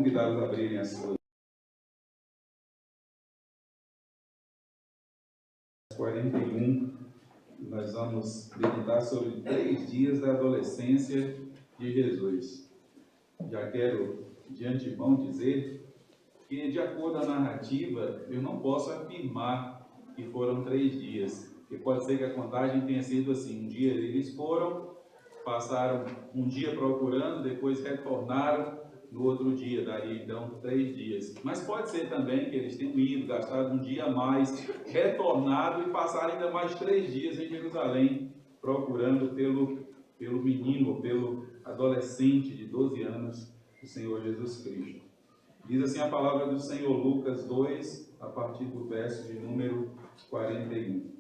convidá-los a abrirem as suas 41. Nós vamos meditar sobre 3 dias da adolescência de Jesus. Já quero de antemão dizer que, de acordo com a narrativa, eu não posso afirmar que foram 3 dias, porque pode ser que a contagem tenha sido assim: um dia eles foram, passaram um dia procurando, depois retornaram no outro dia, daria então 3 dias. Mas pode ser também que eles tenham ido, gastado um dia a mais, retornado e passaram ainda mais 3 dias em Jerusalém, procurando pelo menino, pelo adolescente de 12 anos, o Senhor Jesus Cristo. Diz assim a palavra do Senhor, Lucas 2, a partir do verso de número 41.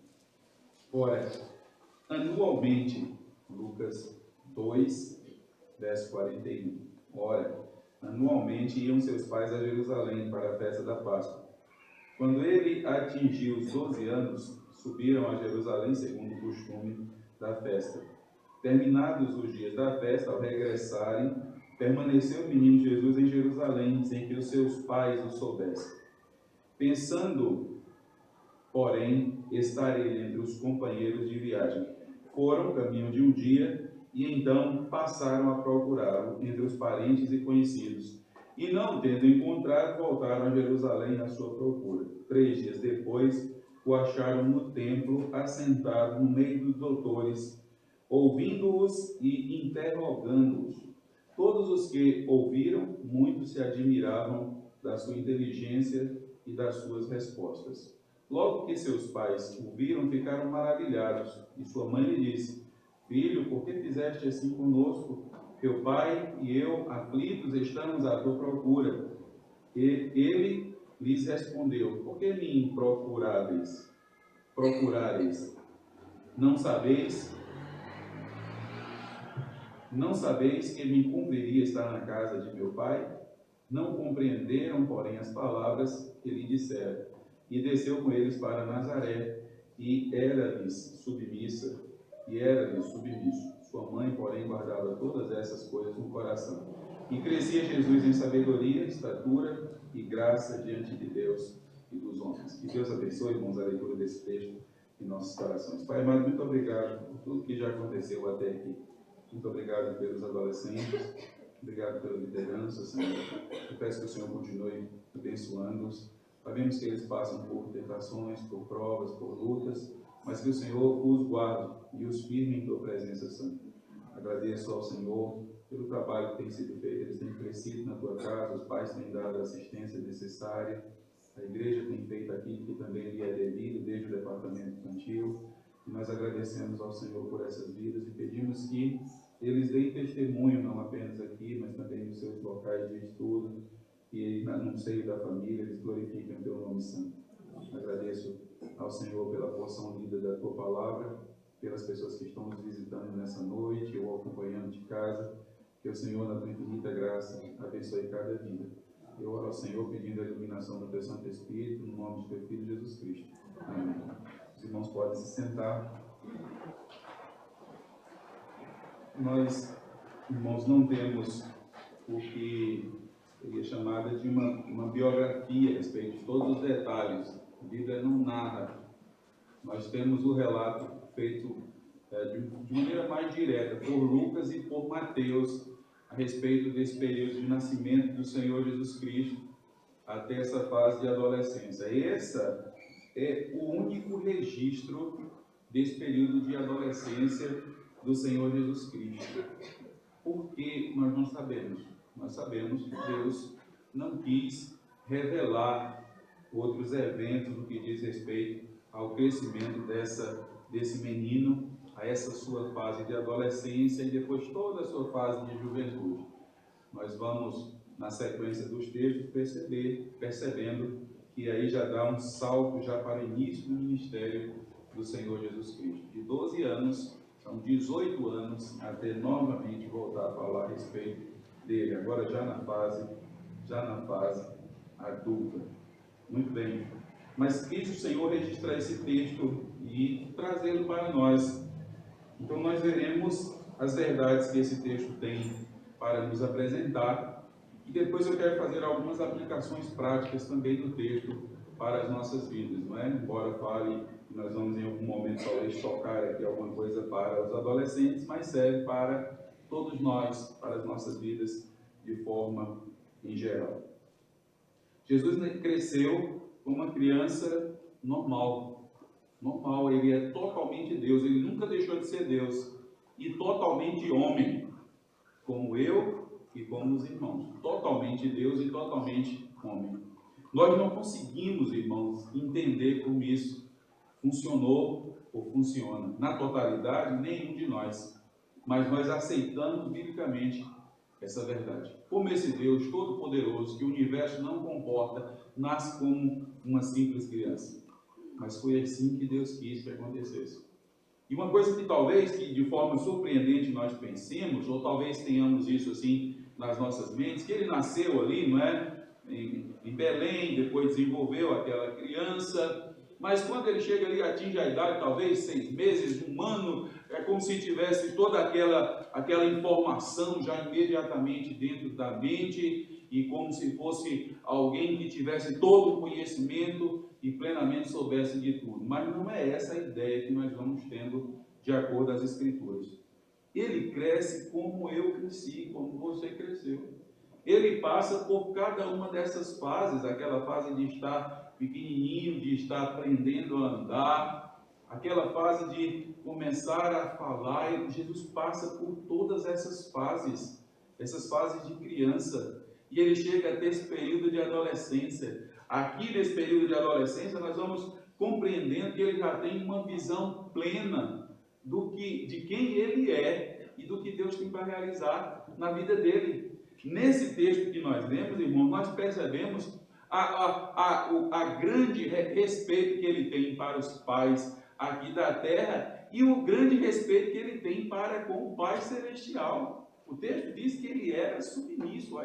Ora, anualmente, Lucas 2, verso 41. Ora, anualmente iam seus pais a Jerusalém para a festa da Páscoa. Quando ele atingiu os 12 anos, subiram a Jerusalém segundo o costume da festa. Terminados os dias da festa, ao regressarem, permaneceu o menino Jesus em Jerusalém, sem que os seus pais o soubessem. Pensando, porém, estar ele entre os companheiros de viagem, foram caminho de um dia e então passaram a procurá-lo entre os parentes e conhecidos. E não tendo encontrado, voltaram a Jerusalém à sua procura. 3 dias depois, o acharam no templo, assentado no meio dos doutores, ouvindo-os e interrogando-os. Todos os que ouviram, muito se admiravam da sua inteligência e das suas respostas. Logo que seus pais o viram, ficaram maravilhados. E sua mãe lhe disse: Filho, por que fizeste assim conosco? Teu pai e eu, aflitos, estamos à tua procura. E ele lhes respondeu: Por que me procurareis? Não sabeis que me conviria estar na casa de meu pai? Não compreenderam, porém, as palavras que lhe disseram. E desceu com eles para Nazaré, e era-lhes submisso. Sua mãe, porém, guardava todas essas coisas no coração. E crescia Jesus em sabedoria, estatura e graça diante de Deus e dos homens. Que Deus abençoe, irmãos, a leitura desse texto em nossos corações. Pai amado, muito obrigado por tudo que já aconteceu até aqui. Muito obrigado pelos adolescentes, obrigado pela liderança, Senhor. Eu peço que o Senhor continue abençoando-os. Sabemos que eles passam por tentações, por provas, por lutas, mas que o Senhor os guarde e os firme em tua presença santa. Agradeço ao Senhor pelo trabalho que tem sido feito. Eles têm crescido na tua casa, os pais têm dado a assistência necessária, a igreja tem feito aquilo que também lhe é devido, desde o departamento infantil. E nós agradecemos ao Senhor por essas vidas e pedimos que eles deem testemunho, não apenas aqui, mas também nos seus locais de estudo, e no seio da família eles glorifiquem o teu nome santo. Agradeço ao Senhor pela porção lida da tua palavra, pelas pessoas que estão nos visitando nessa noite ou acompanhando de casa. Que o Senhor, na tua infinita graça, abençoe cada vida. Eu oro ao Senhor pedindo a iluminação do teu Santo Espírito, no nome de teu Filho Jesus Cristo. Amém. Os irmãos podem se sentar. Nós, irmãos, não temos o que seria chamada de uma biografia a respeito de todos os detalhes. A Bíblia não narra. Nós temos o relato feito de maneira mais direta por Lucas e por Mateus a respeito desse período de nascimento do Senhor Jesus Cristo até essa fase de adolescência. Esse é o único registro desse período de adolescência do Senhor Jesus Cristo. Por que nós não sabemos? Nós sabemos que Deus não quis revelar outros eventos no que diz respeito ao crescimento desse menino, a essa sua fase de adolescência e depois toda a sua fase de juventude. Nós vamos, na sequência dos textos, percebendo que aí já dá um salto já para o início do ministério do Senhor Jesus Cristo. De 12 anos, são 18 anos, até novamente voltar a falar a respeito dele, agora já na fase adulta. Muito bem. Mas quis o Senhor registrar esse texto e trazê-lo para nós. Então nós veremos as verdades que esse texto tem para nos apresentar E depois eu quero fazer algumas aplicações práticas também do texto para as nossas vidas, não é? Embora fale, nós vamos em algum momento talvez tocar aqui alguma coisa para os adolescentes, mas serve para todos nós, para as nossas vidas de forma em geral. Jesus cresceu como uma criança normal, ele é totalmente Deus, ele nunca deixou de ser Deus, e totalmente homem, como eu e como os irmãos, totalmente Deus e totalmente homem. Nós não conseguimos, irmãos, entender como isso funcionou ou funciona na totalidade, nenhum de nós, mas nós aceitamos biblicamente essa verdade. Como esse Deus todo-poderoso, que o universo não comporta, nasce como uma simples criança. Mas foi assim que Deus quis que acontecesse. E uma coisa que talvez, que de forma surpreendente nós pensemos, ou talvez tenhamos isso assim nas nossas mentes, que ele nasceu ali, não é? Em Belém, depois desenvolveu aquela criança, mas quando ele chega ali, atinge a idade, talvez 6 meses, 1 ano, é como se tivesse toda aquela informação já imediatamente dentro da mente, e como se fosse alguém que tivesse todo o conhecimento e plenamente soubesse de tudo. Mas não é essa a ideia que nós vamos tendo de acordo às Escrituras. Ele cresce como eu cresci, como você cresceu. Ele passa por cada uma dessas fases, aquela fase de estar pequenininho, de estar aprendendo a andar, aquela fase de começar a falar. E Jesus passa por todas essas fases de criança, e ele chega até esse período de adolescência. Aqui nesse período de adolescência nós vamos compreendendo que ele já tem uma visão plena de quem ele é e do que Deus tem para realizar na vida dele. Nesse texto que nós lemos, irmãos, nós percebemos a grande respeito que ele tem para os pais aqui da terra e o grande respeito que ele tem para com o Pai Celestial. O texto diz que ele era submisso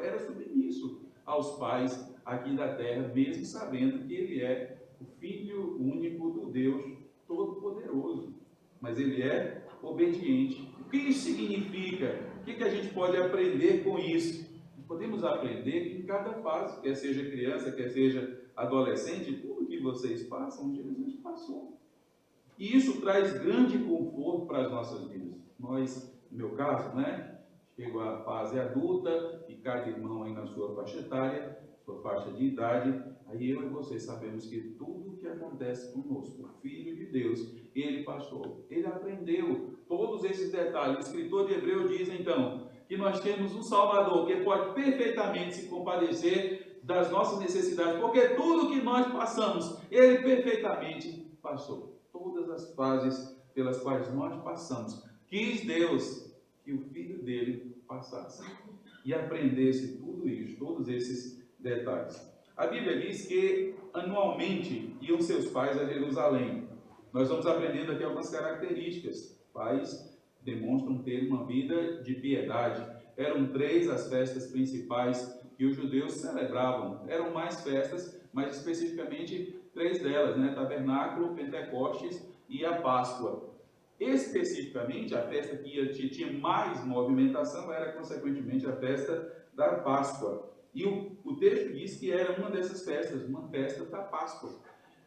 aos pais aqui da terra, mesmo sabendo que ele é o Filho único do Deus Todo-Poderoso. Mas ele é obediente. O que isso significa? O que a gente pode aprender com isso? Podemos aprender que em cada fase, quer seja criança, quer seja adolescente, tudo que vocês passam, Jesus passou. E isso traz grande conforto para as nossas vidas. Nós, no meu caso, chego à fase adulta, e cada irmão aí na sua faixa etária, sua faixa de idade, aí eu e vocês sabemos que tudo que acontece conosco, o Filho de Deus, ele passou, ele aprendeu todos esses detalhes. O escritor de Hebreus diz então que nós temos um Salvador que pode perfeitamente se compadecer das nossas necessidades, porque tudo que nós passamos, ele perfeitamente passou. Todas as fases pelas quais nós passamos, quis Deus que o Filho dele passasse e aprendesse tudo isso, todos esses detalhes. A Bíblia diz que anualmente iam seus pais a Jerusalém. Nós vamos aprendendo aqui algumas características. Pais demonstram ter uma vida de piedade. Eram 3 as festas principais que os judeus celebravam. Eram mais festas, mas especificamente 3 delas, Tabernáculo, Pentecostes e a Páscoa. Especificamente, a festa que tinha mais movimentação era, consequentemente, a festa da Páscoa. E o texto diz que era uma dessas festas, uma festa da Páscoa.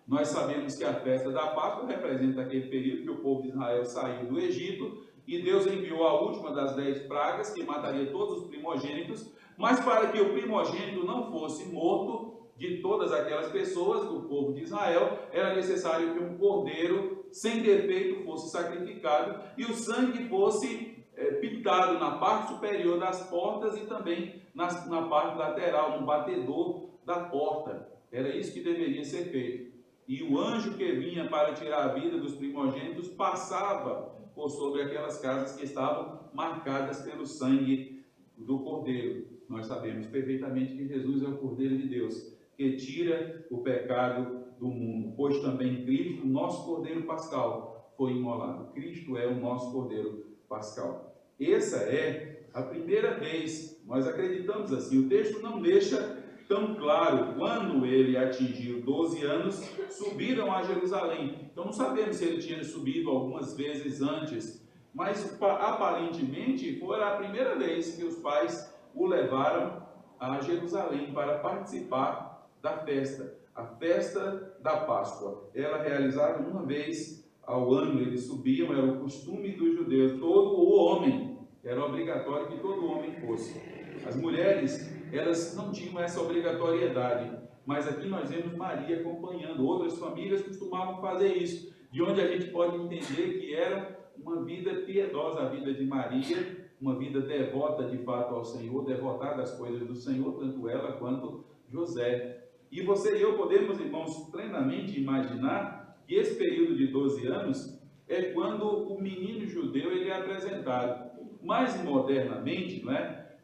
Nós sabemos que a festa da Páscoa representa aquele período que o povo de Israel saiu do Egito e Deus enviou a última das 10 pragas, que mataria todos os primogênitos, mas para que o primogênito não fosse morto de todas aquelas pessoas do povo de Israel, era necessário que um cordeiro sem defeito fosse sacrificado e o sangue fosse pintado na parte superior das portas e também na parte lateral, no batedor da porta. Era isso que deveria ser feito. E o anjo que vinha para tirar a vida dos primogênitos passava por sobre aquelas casas que estavam marcadas pelo sangue do cordeiro. Nós sabemos perfeitamente que Jesus é o Cordeiro de Deus, que tira o pecado do mundo, pois também Cristo, nosso Cordeiro Pascal, foi imolado. Cristo é o nosso Cordeiro Pascal. Essa é a primeira vez, nós acreditamos assim, o texto não deixa tão claro. Quando ele atingiu 12 anos, subiram a Jerusalém. Então não sabemos se ele tinha subido algumas vezes antes, mas aparentemente foi a primeira vez que os pais o levaram a Jerusalém para participar da festa, a festa da Páscoa. Ela realizada uma vez ao ano, eles subiam, era o costume dos judeus, todo o homem, era obrigatório que todo homem fosse. As mulheres, elas não tinham essa obrigatoriedade, mas aqui nós vemos Maria acompanhando. Outras famílias costumavam fazer isso, de onde a gente pode entender que era uma vida piedosa, a vida de Maria, uma vida devota de fato ao Senhor, devotada às coisas do Senhor, tanto ela quanto José. E você e eu podemos, irmãos, plenamente imaginar que esse período de 12 anos é quando o menino judeu ele é apresentado. Mais modernamente, não é?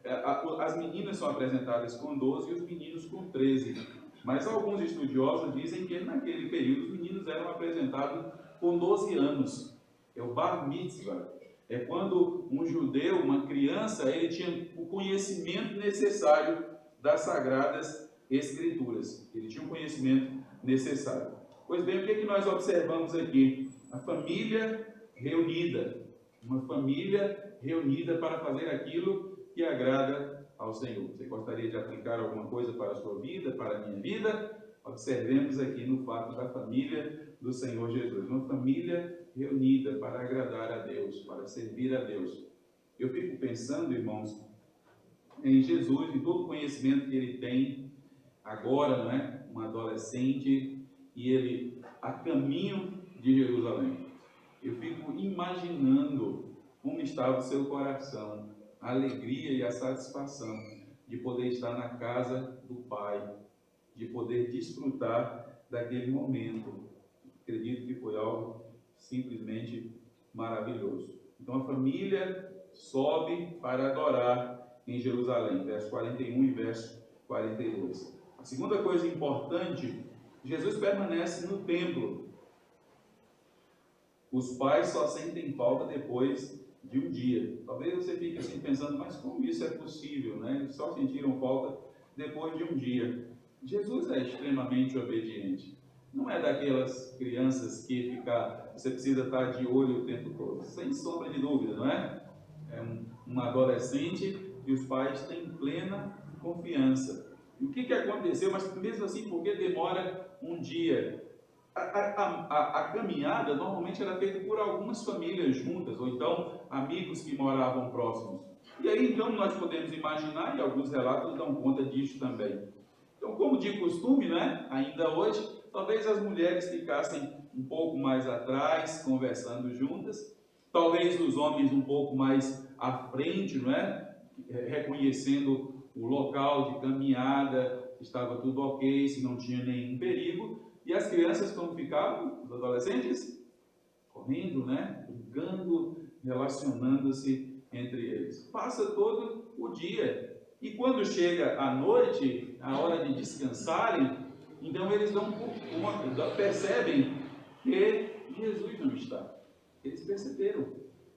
As meninas são apresentadas com 12 e os meninos com 13. Mas alguns estudiosos dizem que naquele período os meninos eram apresentados com 12 anos. É o bar mitzvah. É quando um judeu, uma criança, ele tinha o conhecimento necessário das Sagradas Escrituras. Ele tinha o conhecimento necessário. Pois bem, o que é que nós observamos aqui? A família reunida. Uma família reunida para fazer aquilo que agrada ao Senhor. Você gostaria de aplicar alguma coisa para a sua vida, para a minha vida? Observemos aqui no fato da família do Senhor Jesus. Uma família reunida para agradar a Deus, para servir a Deus. Eu fico pensando, irmãos, em Jesus e todo o conhecimento que ele tem agora, não é? Um adolescente, e ele a caminho de Jerusalém. Eu fico imaginando como estava o seu coração, a alegria e a satisfação de poder estar na casa do Pai, de poder desfrutar daquele momento. Acredito que foi algo simplesmente maravilhoso. Então a família sobe para adorar em Jerusalém, verso 41 e verso 42. A segunda coisa importante, Jesus permanece no templo. Os pais só sentem falta depois de um dia. Talvez você fique assim pensando, mas como isso é possível, né? Eles só sentiram falta depois de um dia. Jesus é extremamente obediente. Não é daquelas crianças que você precisa estar de olho o tempo todo. Sem sombra de dúvida, não é? É um adolescente e os pais têm plena confiança. E o que aconteceu? Mas mesmo assim, por que demora um dia? A caminhada normalmente era feita por algumas famílias juntas, ou então amigos que moravam próximos. E aí então nós podemos imaginar, e alguns relatos dão conta disso também. Então, como de costume, né, ainda hoje, talvez as mulheres ficassem um pouco mais atrás, conversando juntas, talvez os homens um pouco mais à frente, não é? Reconhecendo o local de caminhada, estava tudo ok, se não tinha nenhum perigo. E as crianças como ficavam? Os adolescentes? Correndo, né? Brincando, relacionando-se entre eles. Passa todo o dia. E quando chega a noite, a hora de descansarem, então eles dão por conta, percebem que Jesus não está. Eles perceberam,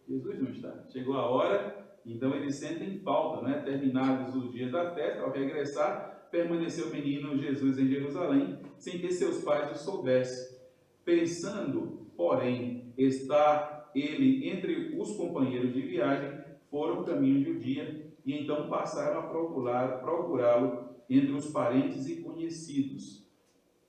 Jesus não está. Chegou a hora, então eles sentem falta, né? Terminados os dias da festa, ao regressar, permaneceu o menino Jesus em Jerusalém, sem que seus pais o soubessem. Pensando, porém, estar ele entre os companheiros de viagem, foram caminho de um dia, e então passaram a procurá-lo entre os parentes e conhecidos.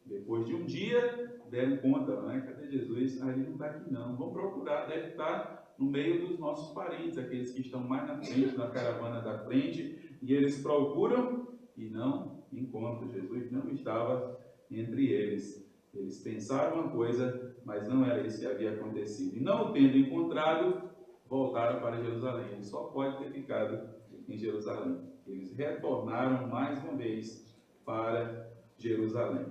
Depois de um dia, deram conta, não é? Cadê Jesus? Ah, ele não está aqui não. Vamos procurar, deve estar no meio dos nossos parentes, aqueles que estão mais na frente, na caravana da frente, e eles procuram e não encontram. Jesus não estava entre eles. Eles pensaram uma coisa, mas não era isso que havia acontecido. E não o tendo encontrado, voltaram para Jerusalém. Ele só pode ter ficado em Jerusalém. Eles retornaram mais uma vez para Jerusalém.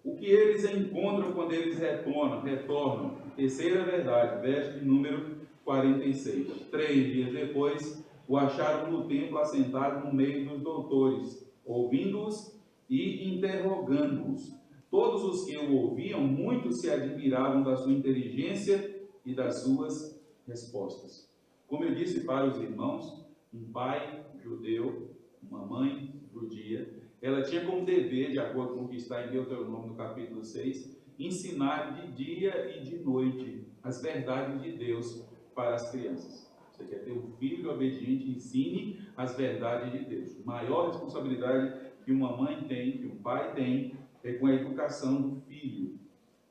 O que eles encontram quando eles retornam? Terceira verdade, verso de número 46. 3 dias depois, o acharam no templo assentado no meio dos doutores, ouvindo-os e interrogando-os. Todos os que o ouviam, muitos se admiravam da sua inteligência e das suas respostas. Como eu disse para os irmãos, um pai judeu, uma mãe judia, ela tinha como dever, de acordo com o que está em Deuteronômio no capítulo 6, ensinar de dia e de noite as verdades de Deus para as crianças. Você quer ter um filho obediente, ensine as verdades de Deus. Maior responsabilidade que uma mãe tem, que um pai tem, é com a educação do filho.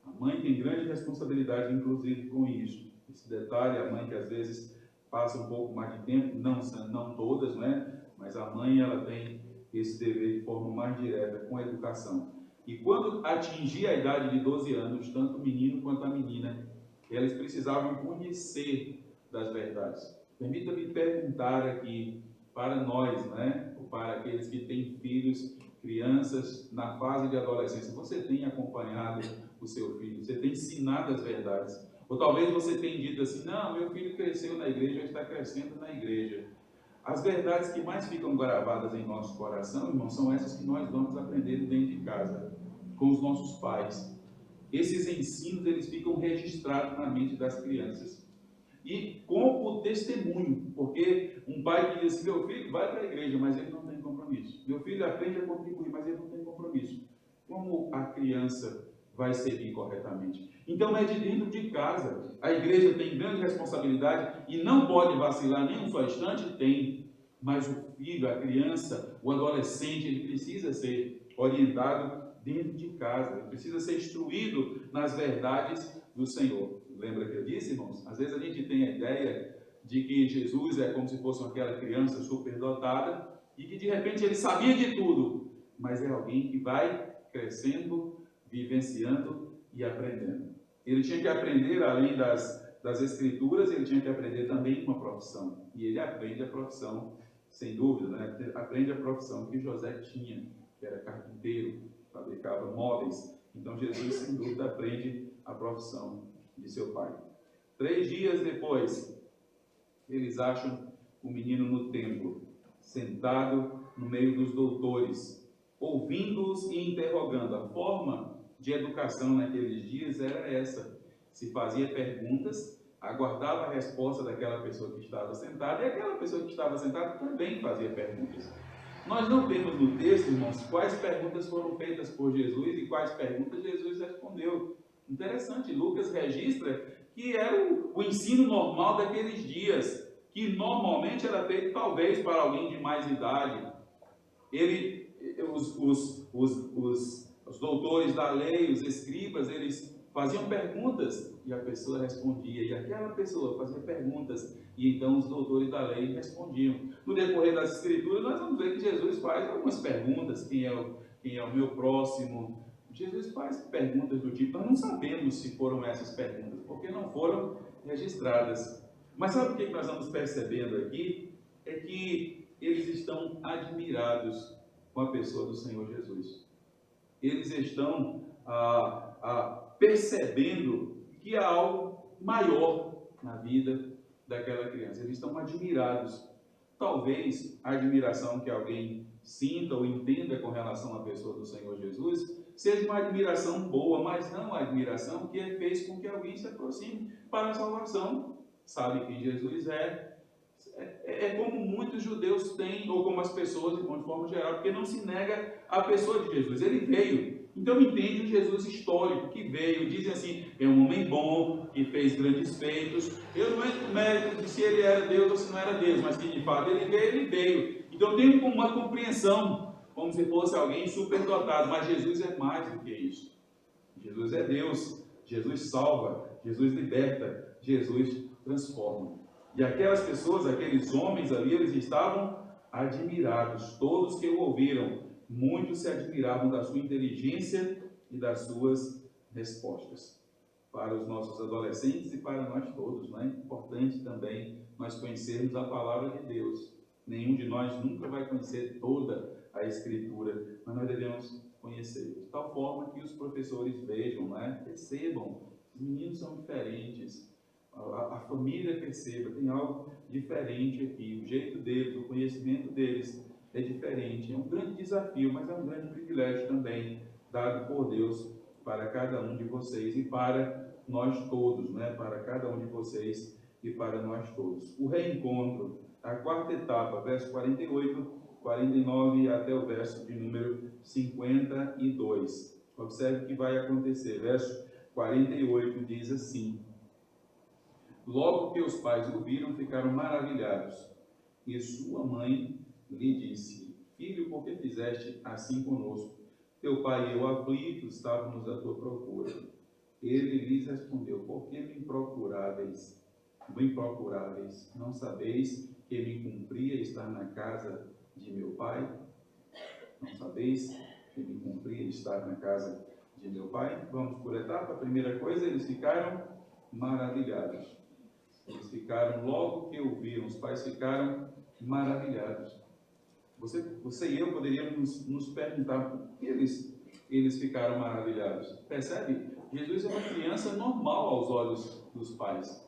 A mãe tem grande responsabilidade, inclusive, com isso. Esse detalhe, a mãe que às vezes passa um pouco mais de tempo, não todas, né? Mas a mãe, ela tem esse dever de forma mais direta com a educação. E quando atingir a idade de 12 anos, tanto o menino quanto a menina, eles precisavam conhecer das verdades. Permita-me perguntar aqui para nós, né? Ou para aqueles que têm filhos, crianças na fase de adolescência, você tem acompanhado o seu filho? Você tem ensinado as verdades? Ou talvez você tenha dito assim, não, meu filho cresceu na igreja, está crescendo na igreja. As verdades que mais ficam gravadas em nosso coração, irmão, são essas que nós vamos aprender dentro de casa, com os nossos pais. Esses ensinos, eles ficam registrados na mente das crianças. E com o testemunho, porque um pai que diz assim, meu filho vai para a igreja, mas ele não tem compromisso. Meu filho aprende a contribuir, mas ele não tem compromisso. Como a criança vai servir corretamente? Então é de dentro de casa. A igreja tem grande responsabilidade e não pode vacilar nem um só instante, tem. Mas o filho, a criança, o adolescente, ele precisa ser orientado dentro de casa. Ele precisa ser instruído nas verdades do Senhor. Lembra que eu disse, irmãos? Às vezes a gente tem a ideia de que Jesus é como se fosse aquela criança superdotada e que de repente ele sabia de tudo, mas é alguém que vai crescendo, vivenciando e aprendendo. Ele tinha que aprender, além das escrituras, ele tinha que aprender também uma profissão. E ele aprende a profissão, sem dúvida, né? Aprende a profissão que José tinha, que era carpinteiro, fabricava móveis. Então Jesus, sem dúvida, aprende a profissão de seu pai. 3 dias depois, eles acham o menino no templo, sentado no meio dos doutores, ouvindo-os e interrogando. A forma de educação naqueles dias era essa. Se fazia perguntas, aguardava a resposta daquela pessoa que estava sentada, e aquela pessoa que estava sentada também fazia perguntas. Nós não temos no texto, irmãos, quais perguntas foram feitas por Jesus e quais perguntas Jesus respondeu. Interessante, Lucas registra que era o ensino normal daqueles dias, que normalmente era feito talvez para alguém de mais idade. Os doutores da lei, os escribas, eles faziam perguntas e a pessoa respondia, e aquela pessoa fazia perguntas e então os doutores da lei respondiam. No decorrer das escrituras nós vamos ver que Jesus faz algumas perguntas: quem é o meu próximo? Jesus faz perguntas do tipo, nós não sabemos se foram essas perguntas, porque não foram registradas. Mas sabe o que nós vamos percebendo aqui? É que eles estão admirados com a pessoa do Senhor Jesus. Eles estão percebendo que há algo maior na vida daquela criança. Eles estão admirados. Talvez a admiração que alguém sinta ou entenda com relação à pessoa do Senhor Jesus seja uma admiração boa, mas não a admiração que fez com que alguém se aproxime para a salvação. Sabe quem Jesus é como muitos judeus têm, ou como as pessoas, de forma geral, porque não se nega a pessoa de Jesus. Ele veio. Então entende o Jesus histórico que veio. Dizem assim, é um homem bom, que fez grandes feitos. Eu não entro no mérito de se ele era Deus ou se não era Deus, mas que de fato ele veio. Então tem uma compreensão, como se fosse alguém superdotado, mas Jesus é mais do que isso. Jesus é Deus, Jesus salva, Jesus liberta, Jesus transforma. E aquelas pessoas, aqueles homens ali, eles estavam admirados. Todos que o ouviram, muitos se admiravam da sua inteligência e das suas respostas. Para os nossos adolescentes e para nós todos, não é importante também nós conhecermos a palavra de Deus. Nenhum de nós nunca vai conhecer toda a Escritura, mas nós devemos conhecer, de tal forma que os professores vejam, não é? Percebam, os meninos são diferentes, a família perceba, tem algo diferente aqui, o jeito deles, o conhecimento deles é diferente. É um grande desafio, mas é um grande privilégio também, dado por Deus para cada um de vocês e para nós todos, né? Para cada um de vocês e para nós todos. O reencontro, a 4ª etapa, verso 48, 49 até o verso de número 52. Observe o que vai acontecer. Verso 48 diz assim: Logo que os pais o viram, ficaram maravilhados. E sua mãe lhe disse: Filho, por que fizeste assim conosco? Teu pai e eu aflitos estávamos à tua procura. Ele lhes respondeu: Por que me procuráveis? Não sabeis que me cumpria estar na casa de meu pai? Não sabeis que me cumpria estar na casa de meu pai? Vamos por etapa. A primeira coisa, eles ficaram maravilhados. Eles ficaram, logo que ouviram, os pais ficaram maravilhados. Você e eu poderíamos nos perguntar por que eles ficaram maravilhados. Percebe? Jesus é uma criança normal aos olhos dos pais.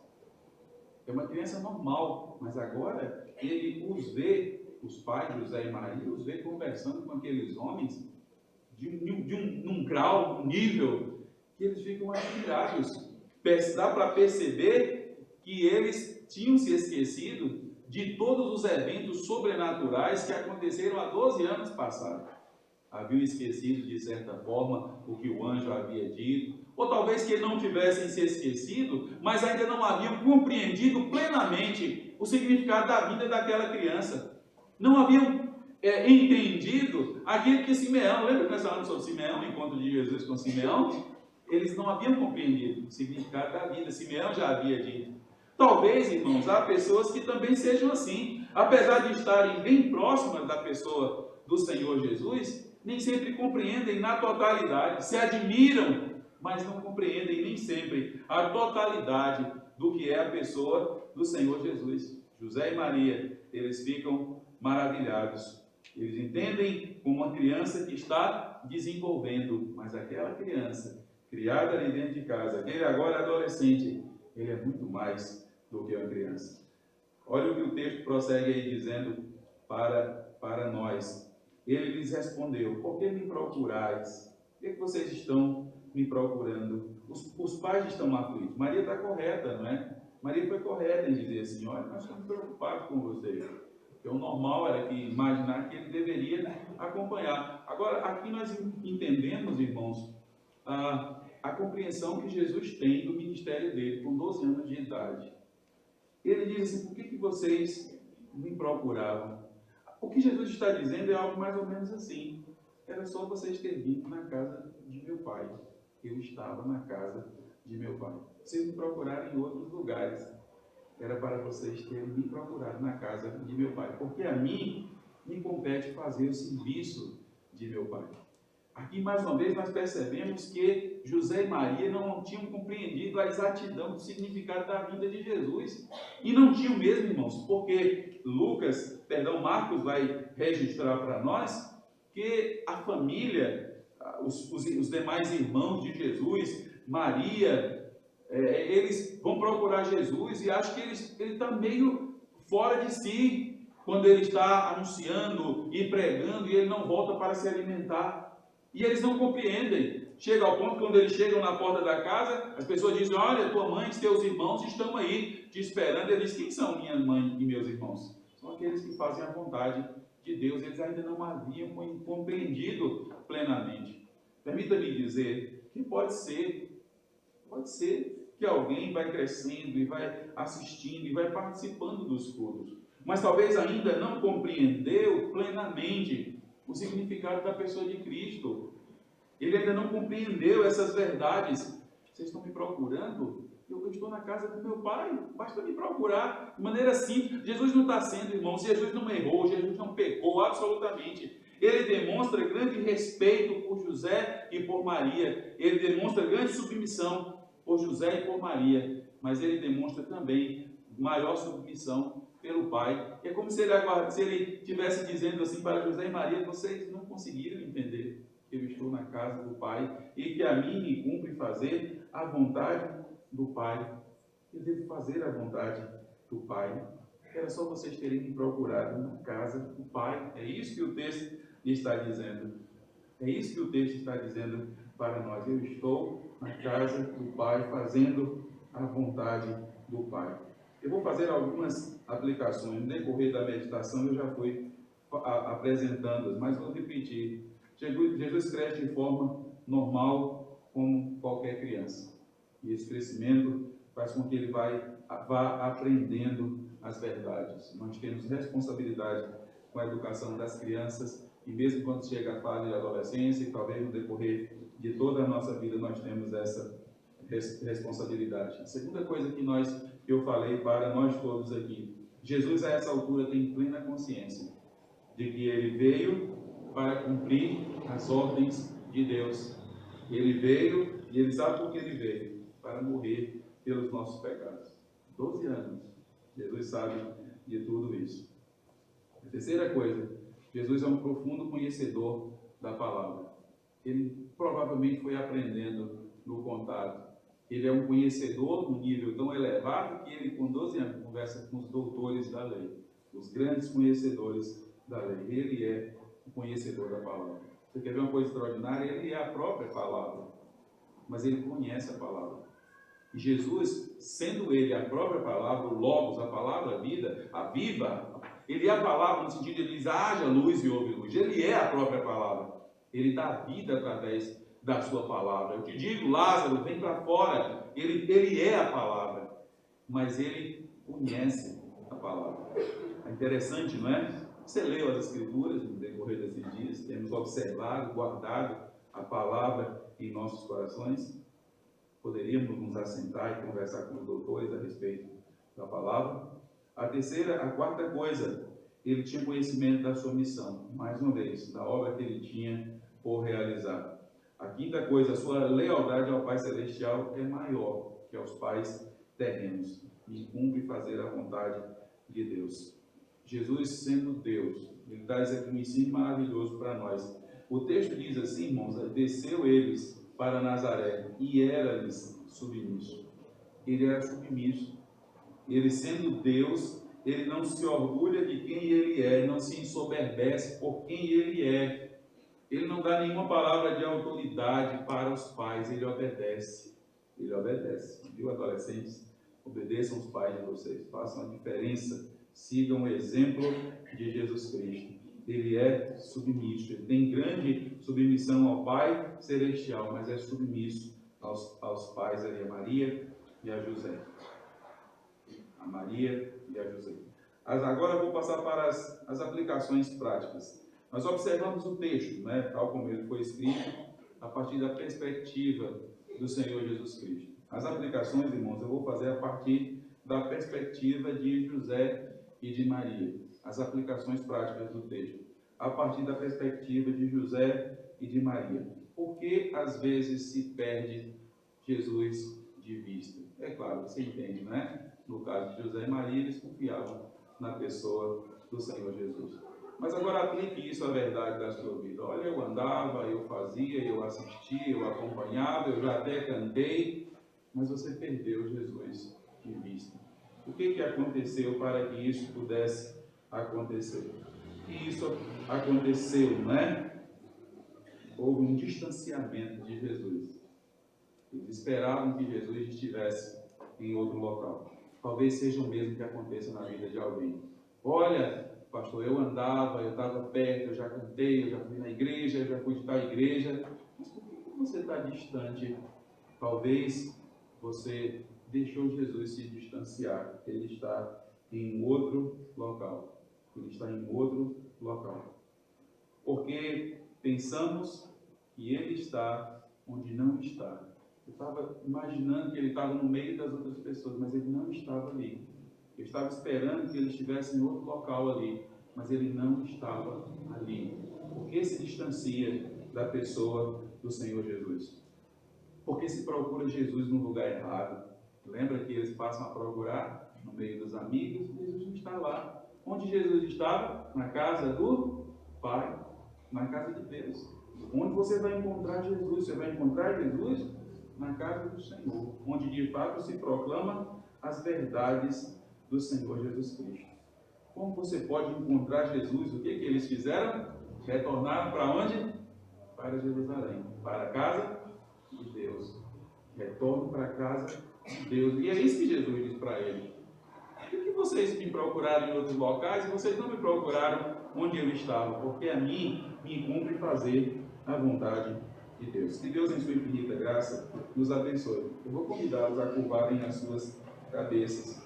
É uma criança normal, mas agora ele os vê, os pais, José e Maria, os vê conversando com aqueles homens num grau, num nível, que eles ficam admirados. Dá para perceber que eles tinham se esquecido de todos os eventos sobrenaturais que aconteceram há 12 anos passados. Haviam esquecido, de certa forma, o que o anjo havia dito, ou talvez que não tivessem se esquecido, mas ainda não haviam compreendido plenamente o significado da vida daquela criança. Não haviam entendido aquilo que Simeão, lembra que nós falamos sobre Simeão, o encontro de Jesus com Simeão? Eles não haviam compreendido o significado da vida, Simeão já havia dito. Talvez, irmãos, há pessoas que também sejam assim, apesar de estarem bem próximas da pessoa do Senhor Jesus, nem sempre compreendem na totalidade, se admiram, mas não compreendem nem sempre a totalidade do que é a pessoa do Senhor Jesus. José e Maria, eles ficam maravilhados. Eles entendem como uma criança que está desenvolvendo, mas aquela criança, criada ali dentro de casa, aquele agora adolescente, ele é muito mais do que uma criança. Olha o que o texto prossegue aí dizendo para nós. Ele lhes respondeu: Por que me procurais? Por que vocês estão me procurando? Os pais estão aflitos. Maria está correta, não é? Maria foi correta em dizer assim: olha, nós estamos preocupados com vocês. Porque o normal era que imaginar que ele deveria acompanhar. Agora, aqui nós entendemos, irmãos, a compreensão que Jesus tem do ministério dele, com 12 anos de idade. Ele diz assim: por que vocês me procuravam? O que Jesus está dizendo é algo mais ou menos assim: era só vocês terem vindo na casa de meu pai. Eu estava na casa de meu pai. Vocês me procuraram em outros lugares. Era para vocês terem me procurado na casa de meu pai. Porque a mim me compete fazer o serviço de meu pai. Aqui, mais uma vez, nós percebemos que José e Maria não tinham compreendido a exatidão do significado da vida de Jesus. E não tinham mesmo, irmãos, porque Marcos vai registrar para nós que a família, os demais irmãos de Jesus, Maria, eles vão procurar Jesus e acham que ele está meio fora de si quando ele está anunciando e pregando e ele não volta para se alimentar. E eles não compreendem. Chega ao ponto que quando eles chegam na porta da casa, as pessoas dizem: olha, tua mãe e teus irmãos estão aí te esperando. Ele diz: quem são minha mãe e meus irmãos? São aqueles que fazem a vontade de Deus. Eles ainda não haviam compreendido plenamente. Permita-me dizer que pode ser que alguém vai crescendo e vai assistindo e vai participando dos cultos, mas talvez ainda não compreendeu plenamente o significado da pessoa de Cristo. Ele ainda não compreendeu essas verdades. Vocês estão me procurando? Eu estou na casa do meu pai. Basta me procurar de maneira simples. Jesus não está sendo, irmão. Jesus não errou. Jesus não pecou absolutamente. Ele demonstra grande respeito por José e por Maria. Ele demonstra grande submissão por José e por Maria. Mas ele demonstra também maior submissão pelo pai. É como se ele estivesse dizendo assim para José e Maria: vocês não conseguiram entender que eu estou na casa do pai e que a mim me cumpre fazer a vontade do pai. Eu devo fazer a vontade do pai. Era só vocês terem me procurado na casa do pai. É isso que o texto está dizendo. É isso que o texto está dizendo para nós. Eu estou na casa do pai fazendo a vontade do pai. Eu vou fazer algumas aplicações. No decorrer da meditação eu já fui apresentando-as, mas vou repetir. Jesus cresce de forma normal, como qualquer criança. E esse crescimento faz com que ele vai vá aprendendo as verdades. Nós temos responsabilidade com a educação das crianças, e mesmo quando chega a fase de adolescência, e talvez no decorrer de toda a nossa vida nós temos essa responsabilidade. A segunda coisa que eu falei para nós todos aqui, Jesus a essa altura tem plena consciência de que ele veio para cumprir as ordens de Deus. Ele veio, e ele sabe por que ele veio, para morrer pelos nossos pecados. 12 anos, Jesus sabe de tudo isso. A terceira coisa, Jesus é um profundo conhecedor da palavra. Ele provavelmente foi aprendendo no contato. Ele é um conhecedor num nível tão elevado que ele, com 12 anos, conversa com os doutores da lei, os grandes conhecedores da lei. Ele é o conhecedor da palavra. Você quer ver uma coisa extraordinária? Ele é a própria palavra, mas ele conhece a palavra. E Jesus, sendo ele a própria palavra, o Logos, a palavra vida, a viva, ele é a palavra no sentido de ele diz, haja luz e houve luz. Ele é a própria palavra. Ele dá vida através da sua palavra. Eu te digo, Lázaro, vem para fora. Ele é a palavra, mas ele conhece a palavra. É interessante, não é? Você leu as Escrituras no decorrer desses dias, temos observado, guardado a palavra em nossos corações. Poderíamos nos assentar e conversar com os doutores a respeito da palavra. A quarta coisa, ele tinha conhecimento da sua missão, mais uma vez, da obra que ele tinha por realizar. A quinta coisa, a sua lealdade ao Pai Celestial é maior que aos pais terrenos, e cumpre fazer a vontade de Deus. Jesus, sendo Deus, ele traz aqui um ensino maravilhoso para nós. O texto diz assim, irmãos, desceu eles para Nazaré e era-lhes submisso. Ele era submisso. Ele, sendo Deus, ele não se orgulha de quem ele é, não se ensoberbece por quem ele é. Ele não dá nenhuma palavra de autoridade para os pais, ele obedece. Ele obedece. Viu, adolescentes? Obedeçam os pais de vocês, façam a diferença, sigam o exemplo de Jesus Cristo. Ele é submisso, ele tem grande submissão ao Pai Celestial, mas é submisso aos pais ali, a Maria e a José. A Maria e a José. Agora eu vou passar para as aplicações práticas. Nós observamos o texto, né, tal como ele foi escrito, a partir da perspectiva do Senhor Jesus Cristo. As aplicações, irmãos, eu vou fazer a partir da perspectiva de José e de Maria. As aplicações práticas do texto, a partir da perspectiva de José e de Maria. Por que às vezes se perde Jesus de vista? É claro, você entende, né? No caso de José e Maria, eles confiavam na pessoa do Senhor Jesus. Mas agora aplique isso à verdade da sua vida. Olha, eu andava, eu fazia, eu assistia, eu acompanhava, eu já até cantei, mas você perdeu Jesus de vista. O que aconteceu para que isso pudesse acontecer? E isso aconteceu, né? Houve um distanciamento de Jesus. Eles esperavam que Jesus estivesse em outro local. Talvez seja o mesmo que aconteça na vida de alguém. Olha, pastor, eu andava, eu estava perto, eu já cantei, eu já fui na igreja, eu já fui de tal igreja, mas por que você está distante? Talvez você deixou Jesus se distanciar. Ele está em outro local. Ele está em outro local. Porque pensamos que ele está onde não está. Eu estava imaginando que ele estava no meio das outras pessoas, mas ele não estava ali. Eu estava esperando que ele estivesse em outro local ali, mas ele não estava ali. Por que se distancia da pessoa do Senhor Jesus? Porque se procura Jesus num lugar errado. Lembra que eles passam a procurar no meio dos amigos? Jesus não está lá. Onde Jesus estava? Na casa do Pai, na casa de Deus. Onde você vai encontrar Jesus? Você vai encontrar Jesus na casa do Senhor, onde de fato se proclama as verdades do Senhor Jesus Cristo. Como você pode encontrar Jesus? O que eles fizeram? Retornaram para onde? Para Jerusalém, para a casa de Deus. Retorno para a casa de Deus. E é isso que Jesus diz para ele. Por que vocês me procuraram em outros locais e vocês não me procuraram onde eu estava? Porque a mim me cumpre fazer a vontade de Deus. Que Deus, em sua infinita graça, nos abençoe. Eu vou convidá-los a curvarem as suas cabeças.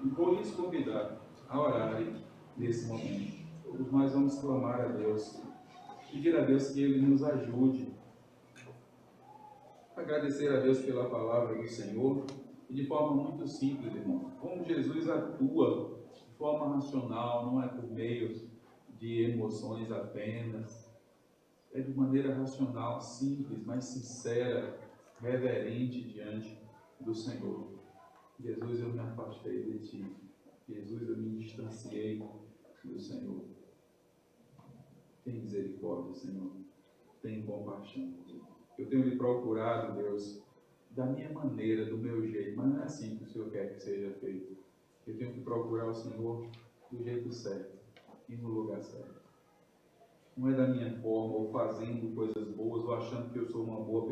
E vou lhes convidar a orarem nesse momento. Todos nós vamos clamar a Deus, pedir a Deus que Ele nos ajude. Agradecer a Deus pela palavra do Senhor e de forma muito simples, irmão. Como Jesus atua de forma racional, não é por meio de emoções apenas, é de maneira racional, simples, mas sincera, reverente diante do Senhor. Jesus, eu me afastei de Ti. Jesus, eu me distanciei do Senhor. Tem misericórdia, Senhor. Tem compaixão. Eu tenho lhe procurado, Deus, da minha maneira, do meu jeito, mas não é assim que o Senhor quer que seja feito. Eu tenho que procurar o Senhor do jeito certo e no lugar certo. Não é da minha forma, ou fazendo coisas boas, ou achando que eu sou uma boa pessoa.